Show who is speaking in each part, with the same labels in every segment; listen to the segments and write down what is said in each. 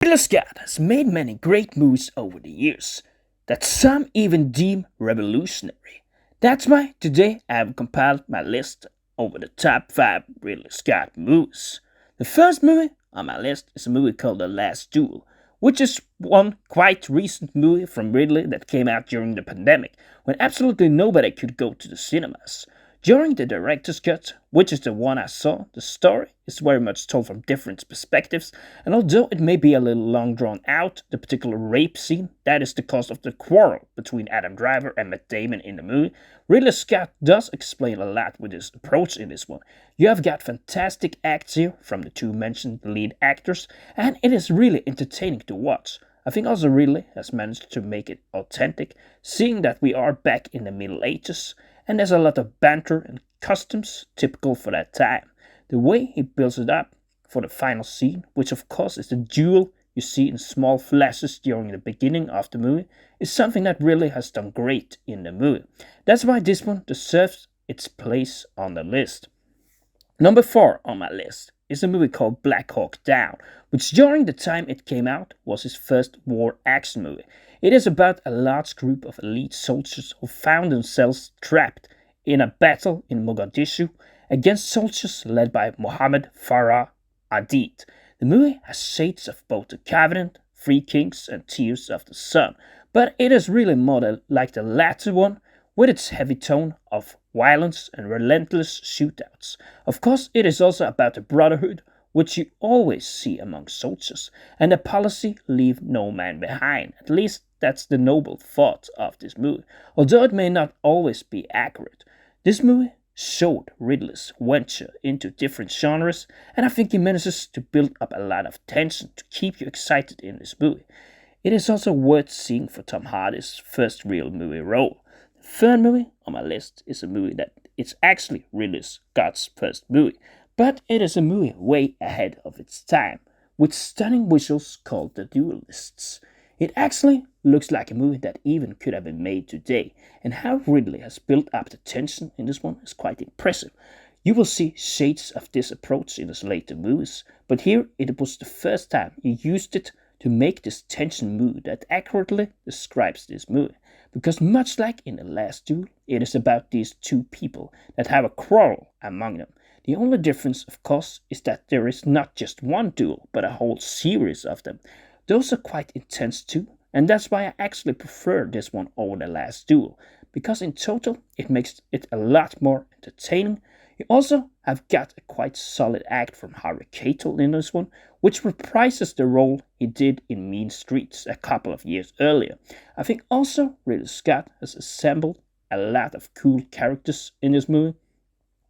Speaker 1: Ridley Scott has made many great movies over the years that some even deem revolutionary. That's why today I have compiled my list over the top 5 Ridley Scott movies. The first movie on my list is a movie called The Last Duel, which is one quite recent movie from Ridley that came out during the pandemic when absolutely nobody could go to the cinemas. During the director's cut, which is the one I saw, the story is very much told from different perspectives, and although it may be a little long drawn out, the particular rape scene, that is the cause of the quarrel between Adam Driver and Matt Damon in the movie, Ridley Scott does explain a lot with his approach in this one. You have got fantastic acts here from the two mentioned lead actors, and it is really entertaining to watch. I think also Ridley has managed to make it authentic, seeing that we are back in the Middle Ages, and there's a lot of banter and costumes typical for that time. The way he builds it up for the final scene, which of course is the duel you see in small flashes during the beginning of the movie, is something that really has done great in the movie. That's why this one deserves its place on the list. Number 4 on my list is a movie called Blackhawk Down, which during the time it came out was his first war action movie. It is about a large group of elite soldiers who found themselves trapped in a battle in Mogadishu against soldiers led by Mohammed Farah Adid. The movie has shades of both The Covenant, Three Kings, and Tears of the Sun, but it is really more like the latter one, with its heavy tone of violence and relentless shootouts. Of course, it is also about the brotherhood, which you always see among soldiers, and the policy leave no man behind. At least that's the noble thought of this movie. Although it may not always be accurate, this movie showed Ridley's venture into different genres, and I think he manages to build up a lot of tension to keep you excited in this movie. It is also worth seeing for Tom Hardy's first real movie role. The third movie on my list is a movie that it's actually Ridley Scott's first movie, but it is a movie way ahead of its time, with stunning visuals called The Duelists. It actually looks like a movie that even could have been made today, and how Ridley has built up the tension in this one is quite impressive. You will see shades of this approach in his later movies, but here it was the first time he used it to make this tension mood that accurately describes this movie. Because much like in The Last Duel, it is about these two people that have a quarrel among them. The only difference, of course, is that there is not just one duel, but a whole series of them. Those are quite intense too, and that's why I actually prefer this one over The Last Duel, because in total it makes it a lot more entertaining. You also have got a quite solid act from Harvey Keitel in this one, which reprises the role he did in Mean Streets a couple of years earlier. I think also Ridley Scott has assembled a lot of cool characters in this movie,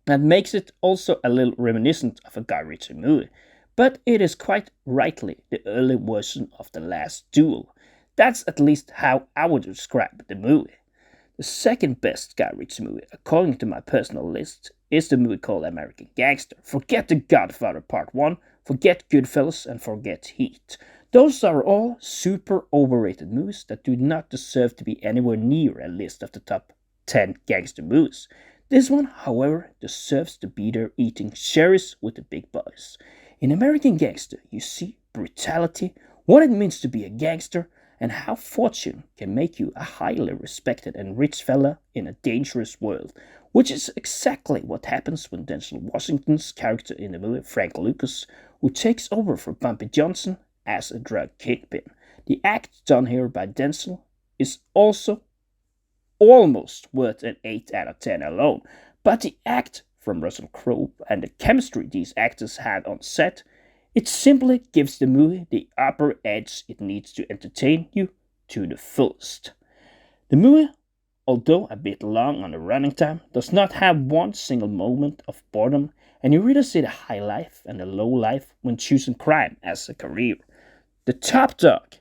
Speaker 1: that makes it also a little reminiscent of a Guy Ritchie movie. But it is quite rightly the early version of The Last Duel. That's at least how I would describe the movie. The second best Guy Ritchie movie, according to my personal list, is the movie called American Gangster. Forget The Godfather Part 1, forget Goodfellas, and forget Heat. Those are all super overrated movies that do not deserve to be anywhere near a list of the top 10 gangster movies. This one, however, deserves to be there eating cherries with the big boys. In American Gangster, you see brutality, what it means to be a gangster, and how fortune can make you a highly respected and rich fella in a dangerous world, which is exactly what happens when Denzel Washington's character in the movie, Frank Lucas, who takes over for Bumpy Johnson as a drug kingpin. The act done here by Denzel is also almost worth an 8 out of 10 alone, but the act from Russell Crowe and the chemistry these actors had on set, it simply gives the movie the upper edge it needs to entertain you to the fullest. The movie, although a bit long on the running time, does not have one single moment of boredom, and you really see the high life and the low life when choosing crime as a career. The top dog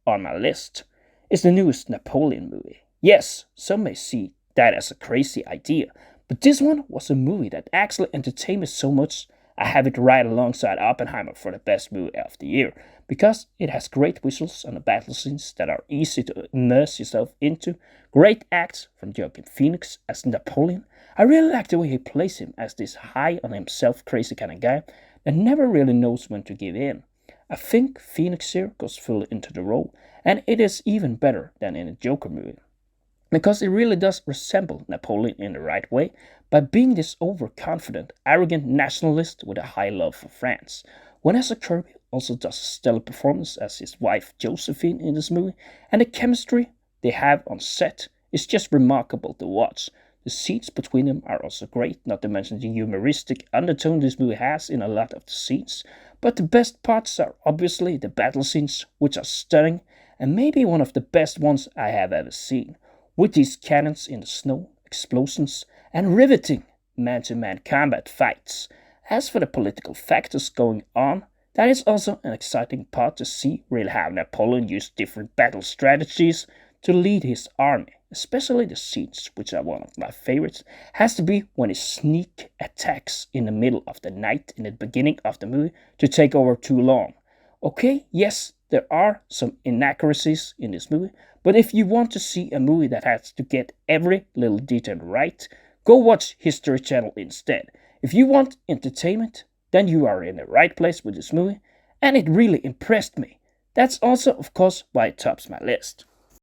Speaker 1: on my list is the newest Napoleon movie. Yes, some may see that as a crazy idea, but this one was a movie that actually entertained me so much I have it right alongside Oppenheimer for the best movie of the year, because it has great visuals and the battle scenes that are easy to immerse yourself into, great acts from Joaquin Phoenix as Napoleon. I really like the way he plays him as this high on himself crazy kind of guy that never really knows when to give in. I think Phoenix here goes fully into the role, and it is even better than in a Joker movie. Because it really does resemble Napoleon in the right way by being this overconfident, arrogant nationalist with a high love for France. Vanessa Kirby also does a stellar performance as his wife Josephine in this movie, and the chemistry they have on set is just remarkable to watch. The scenes between them are also great, not to mention the humoristic undertone this movie has in a lot of the scenes. But the best parts are obviously the battle scenes, which are stunning, and maybe one of the best ones I have ever seen, with these cannons in the snow, explosions, and riveting man-to-man combat fights. As for the political factors going on, that is also an exciting part to see really how Napoleon used different battle strategies to lead his army. Especially the scenes, which are one of my favorites, has to be when he sneak attacks in the middle of the night in the beginning of the movie to take over Toulon. Okay, yes, there are some inaccuracies in this movie, but if you want to see a movie that has to get every little detail right, go watch History Channel instead. If you want entertainment, then you are in the right place with this movie, and it really impressed me. That's also, of course, why it tops my list.